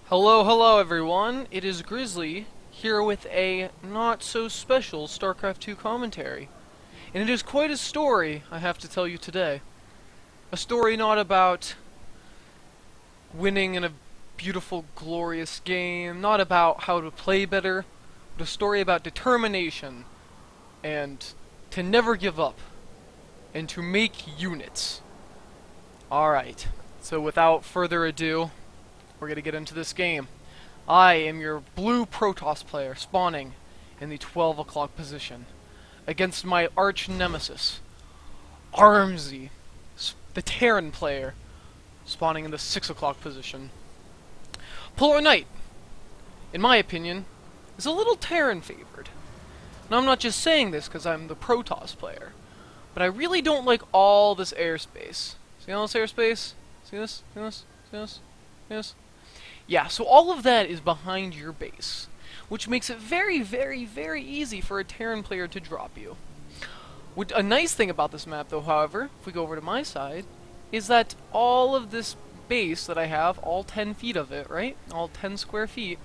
Hello everyone, it is Grizzly, here with a not-so-special StarCraft 2 commentary. And it is quite a story, I have to tell you today. A story not about winning in a beautiful, glorious game, not about how to play better, but a story about determination, and to never give up, and to make units. Alright, so without further ado, we're going to get into this game. I am your blue Protoss player, spawning in the 12 o'clock position, against my arch nemesis, Armsy, the Terran player, spawning in the 6 o'clock position. Polar Knight, in my opinion, is a little Terran favored. Now I'm not just saying this because I'm the Protoss player, but I really don't like all this airspace. See all this airspace? See this? See this? See this? See this? Yeah, so all of that is behind your base, which makes it very easy for a Terran player to drop you. A nice thing about this map, though, however, if we go over to my side, is that all of this base that I have, all 10 feet of it, right? All 10 square feet,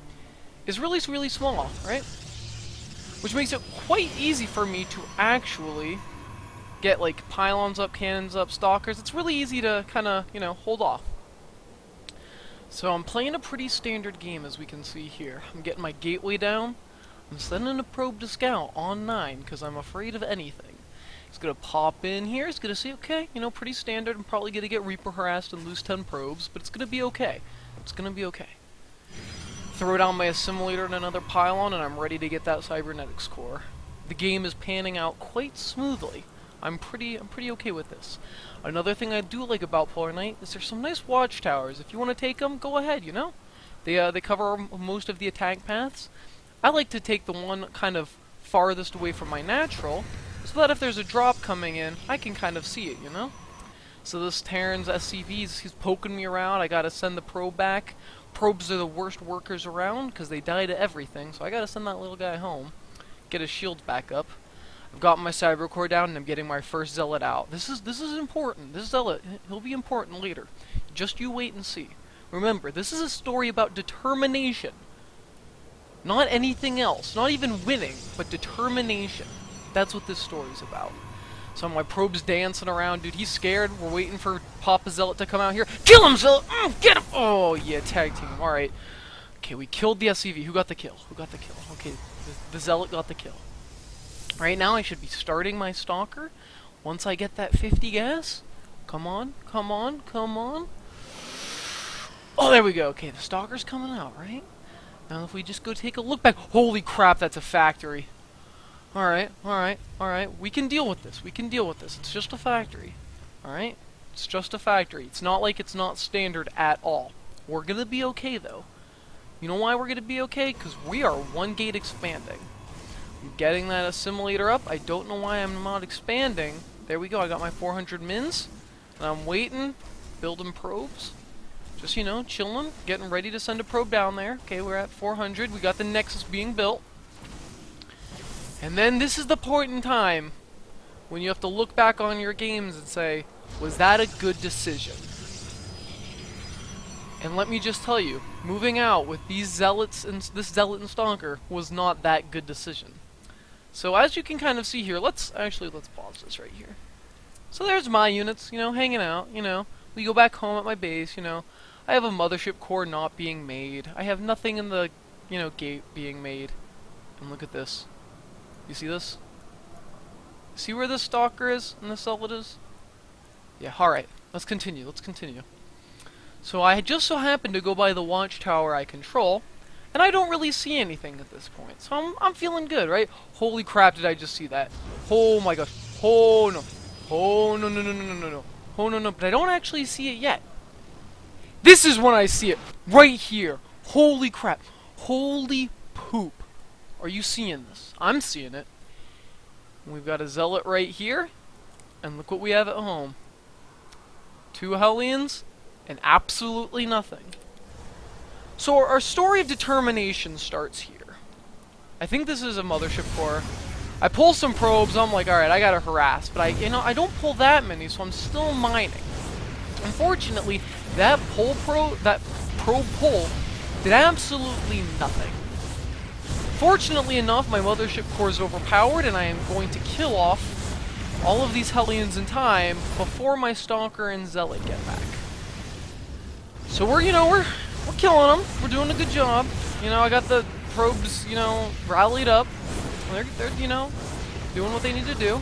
is really small, right? Which makes it quite easy for me to actually get, like, pylons up, cannons up, stalkers. It's really easy to kind of, you know, hold off. So I'm playing a pretty standard game, as we can see here. I'm getting my gateway down. I'm sending a probe to scout on 9, because I'm afraid of anything. It's going to pop in here. It's going to say, okay, you know, pretty standard. I'm probably going to get Reaper harassed and lose 10 probes, but it's going to be okay. It's going to be okay. Throw down my assimilator and another pylon, and I'm ready to get that cybernetics core. The game is panning out quite smoothly. I'm pretty okay with this. Another thing I do like about Polar Knight is there's some nice watchtowers. If you want to take them, go ahead, you know? They cover most of the attack paths. I like to take the one kind of farthest away from my natural, so that if there's a drop coming in, I can kind of see it, you know? So this Terran's SCVs, he's poking me around. I gotta send the probe back. Probes are the worst workers around, because they die to everything, so I gotta send that little guy home. Get his shields back up. I've got my cyber core down, and I'm getting my first zealot out. This is important. This zealot, he'll be important later. Just you wait and see. Remember, this is a story about determination. Not anything else. Not even winning, but determination. That's what this story's about. So my probe's dancing around. Dude, he's scared. We're waiting for Papa Zealot to come out here. Kill him, Zealot! Get him! Oh, yeah, tag team. Alright. Okay, we killed the SCV. Who got the kill? Who got the kill? Okay, the Zealot got the kill. Right now, I should be starting my Stalker. Once I get that 50 gas. Come on, come on, come on. Oh, there we go. Okay, the Stalker's coming out, right? Now, if we just go take a look back. Holy crap, that's a factory. Alright. We can deal with this. We can deal with this. It's just a factory. Alright? It's just a factory. It's not like it's not standard at all. We're gonna be okay, though. You know why we're gonna be okay? Because we are one gate expanding. I'm getting that assimilator up. I don't know why I'm not expanding. There we go. I got my 400 mins. And I'm waiting. Building probes. Just, you know, chilling. Getting ready to send a probe down there. Okay, we're at 400. We got the Nexus being built. And then this is the point in time when you have to look back on your games and say, was that a good decision? And let me just tell you, moving out with these zealots and this zealot and stalker was not that good decision. So as you can kind of see here, let's pause this right here. So there's my units, you know, hanging out, you know. We go back home at my base, you know. I have a mothership core not being made. I have nothing in the, you know, gate being made. And look at this. You see this? See where this stalker is and this zealot is? Yeah, alright. Let's continue. So I just so happened to go by the watchtower I control, and I don't really see anything at this point. So I'm feeling good, right? Holy crap, did I just see that? Oh my gosh. Oh no. Oh no. Oh no. But I don't actually see it yet. This is when I see it. Right here. Holy crap. Holy poop. Are you seeing this? I'm seeing it. We've got a zealot right here. And look what we have at home. 2 Hellions and absolutely nothing. So our story of determination starts here. I think this is a mothership core. I pull some probes, I'm like, alright, I gotta harass. But I don't pull that many, so I'm still mining. Unfortunately, that probe pull did absolutely nothing. Fortunately enough, my mothership core is overpowered, and I am going to kill off all of these Hellions in time before my Stalker and Zealot get back. So we're killing them. We're doing a good job. You know, I got the probes, rallied up. They're doing what they need to do.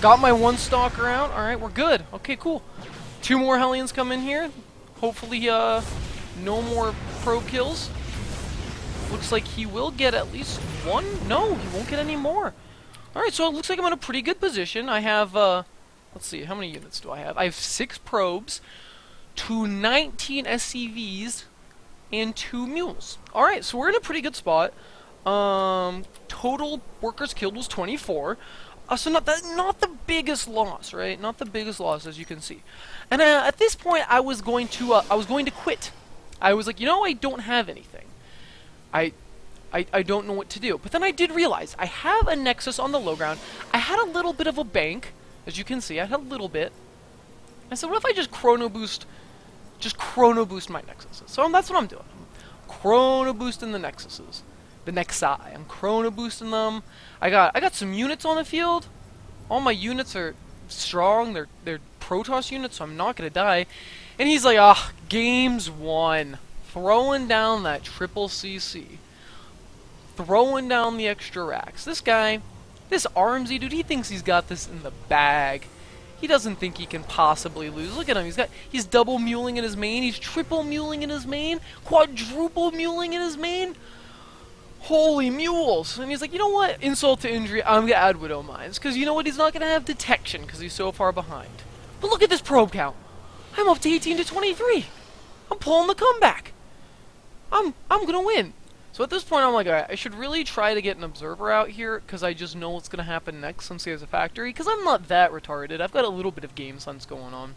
Got my one Stalker out. All right, we're good. Okay, cool. 2 more Hellions come in here. Hopefully, no more probe kills. Looks like he will get at least 1. No, he won't get any more. Alright, so it looks like I'm in a pretty good position. I have, let's see, how many units do I have? I have 6 probes, 19 SCVs, and 2 mules. Alright, so we're in a pretty good spot. Total workers killed was 24. So not the biggest loss, right? Not the biggest loss, as you can see. And at this point, I was going to quit. I was like, I don't have anything. I don't know what to do. But then I did realize I have a Nexus on the low ground. I had a little bit of a bank, as you can see. I had a little bit. I said, what if I just chrono boost my Nexuses? So that's what I'm doing. I'm chrono boosting the Nexuses. The Nexi. I'm chrono boosting them. I got some units on the field. All my units are strong. They're Protoss units, so I'm not gonna die. And he's like, game's won. Throwing down that triple CC. Throwing down the extra racks. This guy, this Armsy dude, he thinks he's got this in the bag. He doesn't think he can possibly lose. Look at him. He's double muling in his main. He's triple muling in his main. Quadruple muling in his main. Holy mules. And he's like, you know what? Insult to injury, I'm going to add Widow Mines. Because you know what? He's not going to have detection because he's so far behind. But look at this probe count. I'm up to 18 to 23. I'm pulling the comeback. I'm going to win. So at this point, I'm like, alright, I should really try to get an observer out here, because I just know what's going to happen next since he has a factory, because I'm not that retarded. I've got a little bit of game sense going on.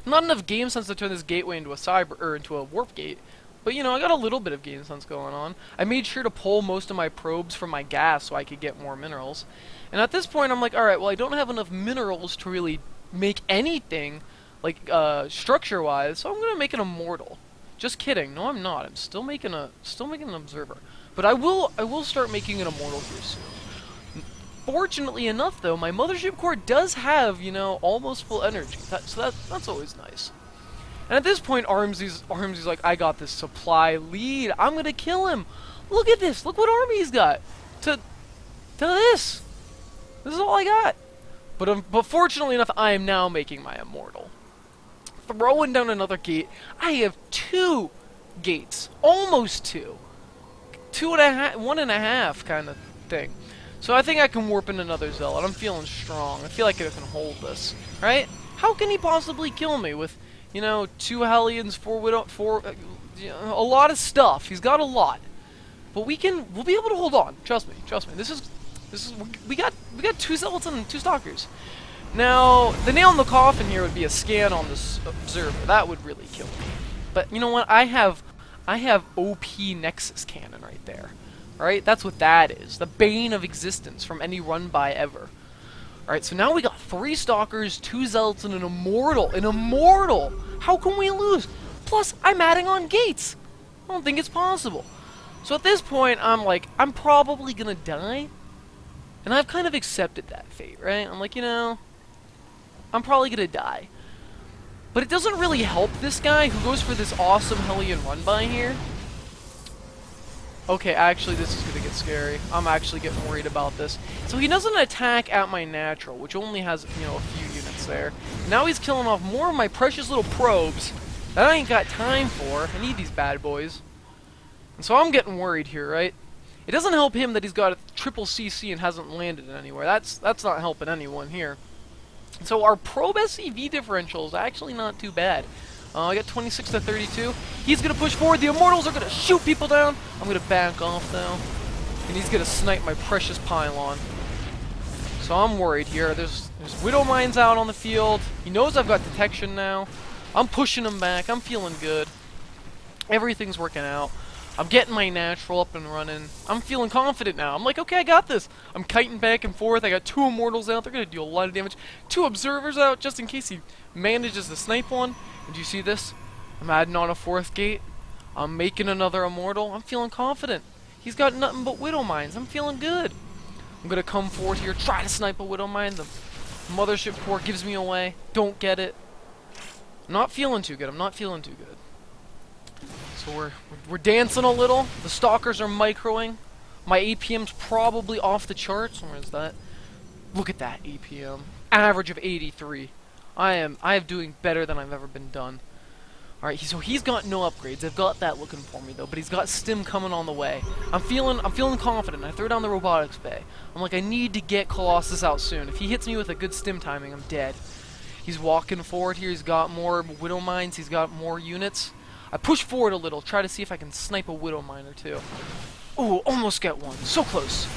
Not enough game sense to turn this gateway into into a warp gate, but I got a little bit of game sense going on. I made sure to pull most of my probes from my gas so I could get more minerals. And at this point, I'm like, alright, well, I don't have enough minerals to really make anything, like, structure-wise, so I'm going to make an immortal. Just kidding. No, I'm not. I'm still making an observer. But I will start making an immortal here soon. Fortunately enough, though, my mothership core does have, almost full energy. So that's always nice. And at this point, Armsy's like, I got this supply lead. I'm gonna kill him. Look at this. Look what army he's got. To this. This is all I got. But fortunately enough, I am now making my immortal. Throwing down another gate. I have 2 gates. Almost 2. 2.5, 1.5 kind of thing. So I think I can warp in another Zealot. I'm feeling strong. I feel like I can hold this. Right? How can he possibly kill me with, 2 Hellions, 4 Widow, 4... a lot of stuff. He's got a lot. But we'll be able to hold on. Trust me. This is we got 2 Zealots and 2 Stalkers. Now, the nail in the coffin here would be a scan on this observer. That would really kill me. But you know what? I have OP Nexus Cannon right there. Alright? That's what that is. The bane of existence from any run-by ever. Alright, so now we got 3 Stalkers, 2 Zealots, and an Immortal. An Immortal! How can we lose? Plus, I'm adding on gates. I don't think it's possible. So at this point, I'm like, I'm probably gonna die. And I've kind of accepted that fate, right? I'm like, I'm probably gonna die. But it doesn't really help this guy who goes for this awesome Hellion run-by here. Okay, actually, this is gonna get scary. I'm actually getting worried about this. So he doesn't attack at my natural, which only has, a few units there. Now he's killing off more of my precious little probes that I ain't got time for. I need these bad boys. And so I'm getting worried here, right? It doesn't help him that he's got a triple CC and hasn't landed it anywhere. That's not helping anyone here. So our probe SCV differential is actually not too bad. I got 26 to 32. He's going to push forward. The Immortals are going to shoot people down. I'm going to back off, though. And he's going to snipe my precious pylon. So I'm worried here. There's Widow Mines out on the field. He knows I've got detection now. I'm pushing him back. I'm feeling good. Everything's working out. I'm getting my natural up and running. I'm feeling confident now. I'm like, okay, I got this. I'm kiting back and forth. I got 2 Immortals out. They're going to do a lot of damage. 2 Observers out just in case he manages to snipe one. And do you see this? I'm adding on a 4th gate. I'm making another immortal. I'm feeling confident. He's got nothing but Widow Mines. I'm feeling good. I'm gonna come forward here, try to snipe a Widow Mine. The Mothership Core gives me away. Don't get it. I'm not feeling too good. I'm not feeling too good. So we're dancing a little. The Stalkers are microing. My APM's probably off the charts. Where is that? Look at that APM. Average of 83. I am doing better than I've ever been done. Alright, so he's got no upgrades. I've got that looking for me though, but he's got stim coming on the way. I'm feeling confident. I throw down the robotics bay. I'm like, I need to get Colossus out soon. If he hits me with a good stim timing, I'm dead. He's walking forward here. He's got more Widow Mines. He's got more units. I push forward a little, try to see if I can snipe a Widow Mine or two. Ooh, almost get one. So close.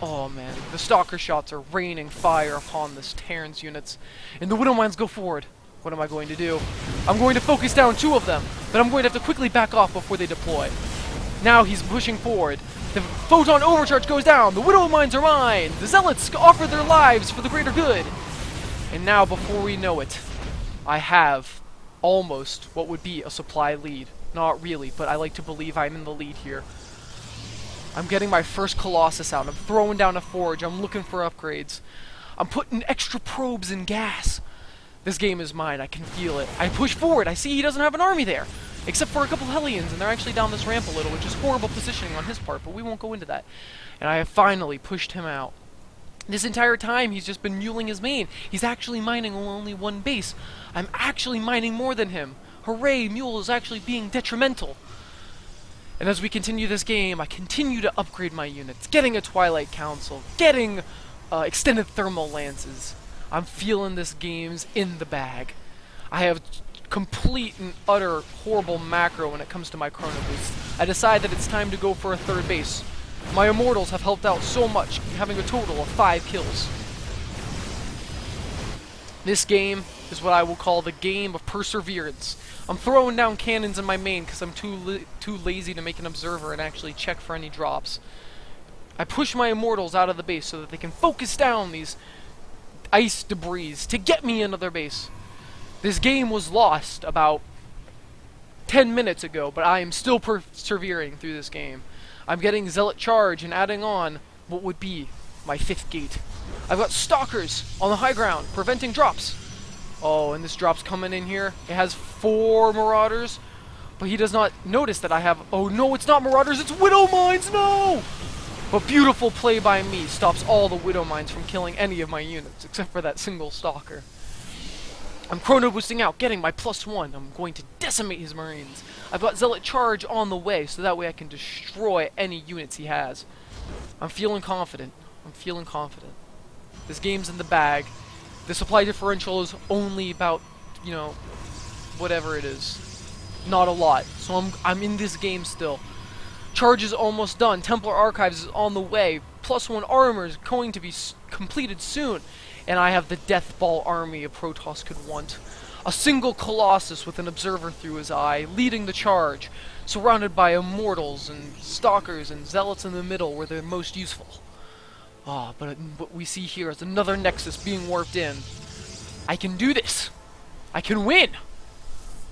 Oh man, the Stalker shots are raining fire upon this Terran's units, and the Widow Mines go forward. What am I going to do? I'm going to focus down 2 of them, but I'm going to have to quickly back off before they deploy. Now he's pushing forward. The Photon Overcharge goes down. The Widow Mines are mine. The Zealots offer their lives for the greater good. And now, before we know it, I have almost what would be a supply lead. Not really, but I like to believe I'm in the lead here. I'm getting my first Colossus out. I'm throwing down a forge. I'm looking for upgrades. I'm putting extra probes and gas. This game is mine. I can feel it. I push forward. I see he doesn't have an army there, except for a couple Hellions, and they're actually down this ramp a little, which is horrible positioning on his part, but we won't go into that. And I have finally pushed him out. This entire time, he's just been muling his main. He's actually mining only 1 base. I'm actually mining more than him. Hooray, Mule is actually being detrimental. And as we continue this game, I continue to upgrade my units, getting a Twilight Council, getting extended thermal lances. I'm feeling this game's in the bag. I have complete and utter horrible macro when it comes to my Chrono Boost. I decide that it's time to go for a 3rd base. My Immortals have helped out so much, having a total of 5 kills. This game is what I will call the game of perseverance. I'm throwing down cannons in my main because I'm too lazy to make an observer and actually check for any drops. I push my Immortals out of the base so that they can focus down these ice debris to get me another base. This game was lost about 10 minutes ago, but I am still persevering through this game. I'm getting Zealot Charge and adding on what would be my 5th gate. I've got Stalkers on the high ground, preventing drops. Oh, and this drop's coming in here. It has 4 Marauders, but he does not notice that I have... Oh no, it's not Marauders, it's Widow Mines, no! But beautiful play by me stops all the Widow Mines from killing any of my units, except for that single Stalker. I'm Chrono Boosting out, getting my +1. I'm going to decimate his Marines. I've got Zealot Charge on the way, so that way I can destroy any units he has. I'm feeling confident. I'm feeling confident. This game's in the bag. The supply differential is only about, you know, whatever it is. Not a lot. So I'm in this game still. Charge is almost done. Templar Archives is on the way. +1 armor is going to be completed soon. And I have the Death Ball army a Protoss could want. A single Colossus with an observer through his eye, leading the charge, surrounded by Immortals and Stalkers and Zealots in the middle where they're most useful. Ah, but what we see here is another Nexus being warped in. I can do this! I can win!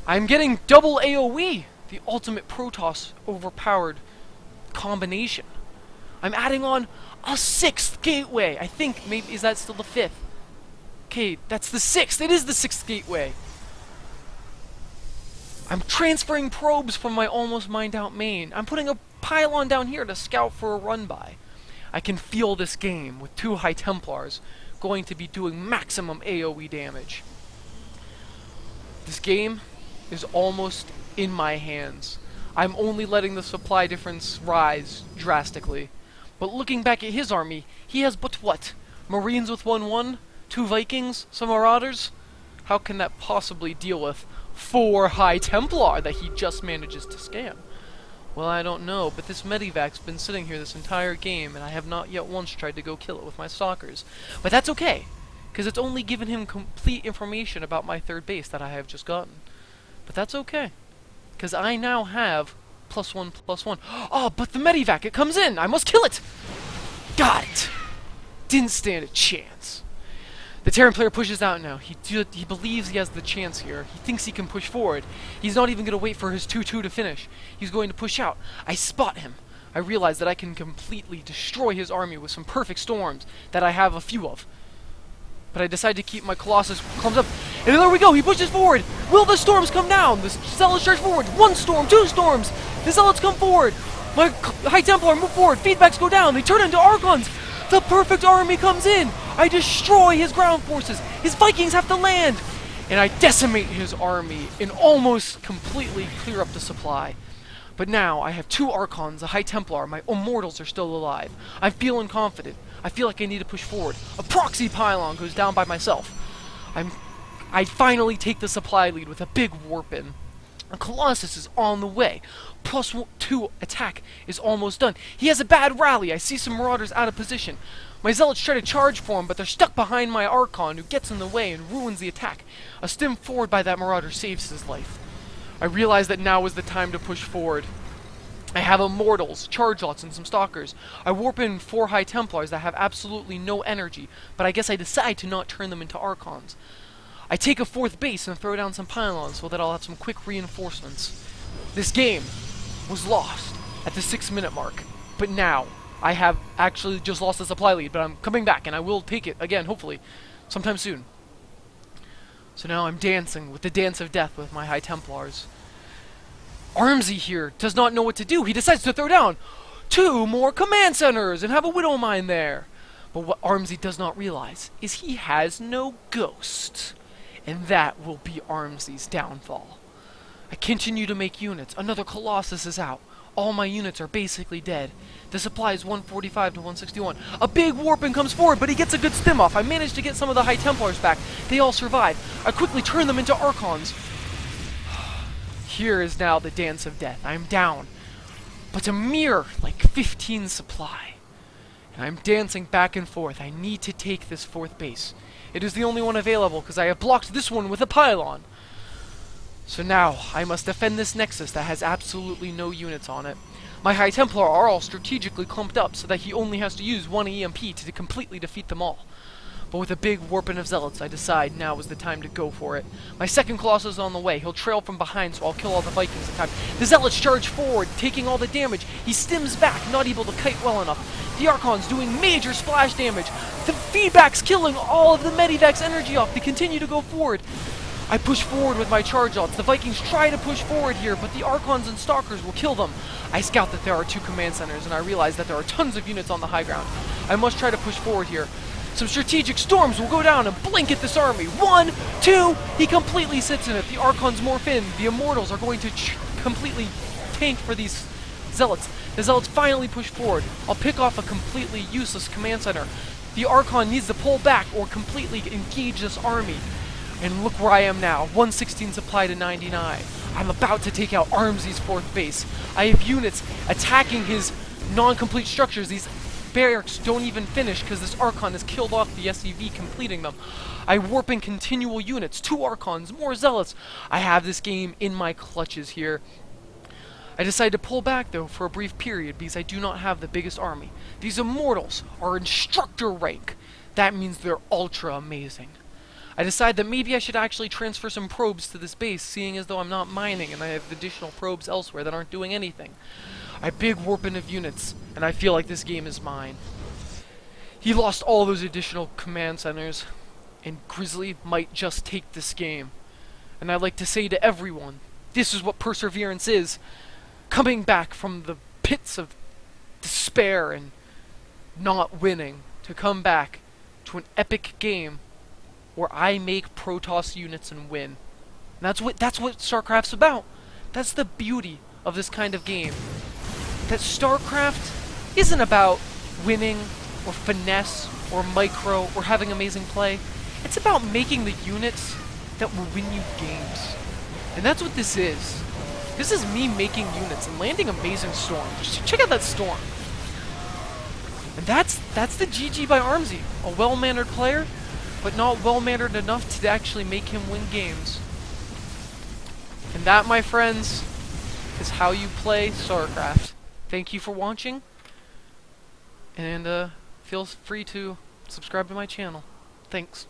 I'm getting double AoE! The ultimate Protoss overpowered combination. I'm adding on a 6th gateway! I think, maybe, is that still the 5th? Okay, that's the 6th! It is the 6th gateway! I'm transferring probes from my almost mined out main. I'm putting a pylon down here to scout for a run by. I can feel this game with 2 High Templars going to be doing maximum AoE damage. This game is almost in my hands. I'm only letting the supply difference rise drastically. But looking back at his army, he has but what? Marines with 1-1? 2 Vikings? Some Marauders? How can that possibly deal with 4 High Templar that he just manages to scam? Well, I don't know, but this Medivac's been sitting here this entire game, and I have not yet once tried to go kill it with my Stalkers. But that's okay, because it's only given him complete information about my 3rd base that I have just gotten. But that's okay, because I now have +1/+1. Oh, but the Medivac, it comes in! I must kill it! Got it! Didn't stand a chance. The Terran player pushes out now. He believes he has the chance here. He thinks he can push forward. He's not even going to wait for his 2-2 to finish. He's going to push out. I spot him. I realize that I can completely destroy his army with some perfect storms that I have a few of. But I decide to keep my Colossus comes up. And there we go. He pushes forward. Will the storms come down? The Zealots charge forward. 1 storm, 2 storms. The Zealots come forward. My High Templar move forward. Feedbacks go down. They turn into Archons. The perfect army comes in. I destroy his ground forces. His Vikings have to land. And I decimate his army and almost completely clear up the supply. But now I have 2 Archons, a High Templar. My Immortals are still alive. I'm feeling confident. I feel like I need to push forward. A proxy pylon goes down by myself. I finally take the supply lead with a big warp-in. A Colossus is on the way. +2 attack is almost done. He has a bad rally. I see some Marauders out of position. My Zealots try to charge for him, but they're stuck behind my Archon, who gets in the way and ruins the attack. A stim forward by that Marauder saves his life. I realize that now is the time to push forward. I have Immortals, Charge Lots, and some Stalkers. I warp in 4 High Templars that have absolutely no energy, but I guess I decide to not turn them into Archons. I take a 4th base and throw down some pylons so that I'll have some quick reinforcements. This game was lost at the 6-minute mark, but now I have actually just lost the supply lead, but I'm coming back and I will take it again, hopefully, sometime soon. So now I'm dancing with the dance of death with my High Templars. Armsy here does not know what to do. He decides to throw down 2 more command centers and have a Widow Mine there. But what Armsy does not realize is he has no ghost. And that will be Armsy's downfall. I continue to make units. Another Colossus is out. All my units are basically dead. The supply is 145 to 161. A big warping comes forward, but he gets a good stim off. I manage to get some of the High Templars back. They all survive. I quickly turn them into Archons. Here is now the dance of death. I am down, but a mere, 15 supply. And I'm dancing back and forth. I need to take this 4th base. It is the only one available, because I have blocked this one with a pylon. So now, I must defend this Nexus that has absolutely no units on it. My High Templar are all strategically clumped up, so that he only has to use 1 EMP to completely defeat them all. But with a big warping of Zealots, I decide now is the time to go for it. My 2nd Colossus is on the way. He'll trail from behind, so I'll kill all the Vikings in time. The Zealots charge forward, taking all the damage. He stims back, not able to kite well enough. The Archon's doing major splash damage. The feedback's killing all of the Medivacs energy off. They continue to go forward. I push forward with my charge lots. The Vikings try to push forward here, but the Archons and Stalkers will kill them. I scout that there are 2 command centers, and I realize that there are tons of units on the high ground. I must try to push forward here. Some strategic storms will go down and blanket this army. 1, 2, he completely sits in it. The Archons morph in. The Immortals are going to completely tank for these Zealots. The Zealots finally push forward. I'll pick off a completely useless command center. The Archon needs to pull back or completely engage this army. And look where I am now, 116 supply to 99. I'm about to take out Armsy's 4th base. I have units attacking his non-complete structures. These barracks don't even finish because this Archon has killed off the SCV completing them. I warp in continual units, 2 Archons, more Zealots. I have this game in my clutches here. I decide to pull back though for a brief period because I do not have the biggest army. These Immortals are instructor rank. That means they're ultra amazing. I decide that maybe I should actually transfer some probes to this base, seeing as though I'm not mining and I have additional probes elsewhere that aren't doing anything. I big warp in of units, and I feel like this game is mine. He lost all those additional command centers, and Grizzly might just take this game. And I'd like to say to everyone, this is what perseverance is. Coming back from the pits of despair and not winning, to come back to an epic game where I make Protoss units and win. And that's what StarCraft's about. That's the beauty of this kind of game. That StarCraft isn't about winning or finesse or micro or having amazing play. It's about making the units that will win you games. And that's what this is. This is me making units and landing amazing storms. Just check out that storm. And that's the GG by Armsy. A well-mannered player, but not well-mannered enough to actually make him win games. And that, my friends, is how you play StarCraft. Thank you for watching, and feel free to subscribe to my channel. Thanks.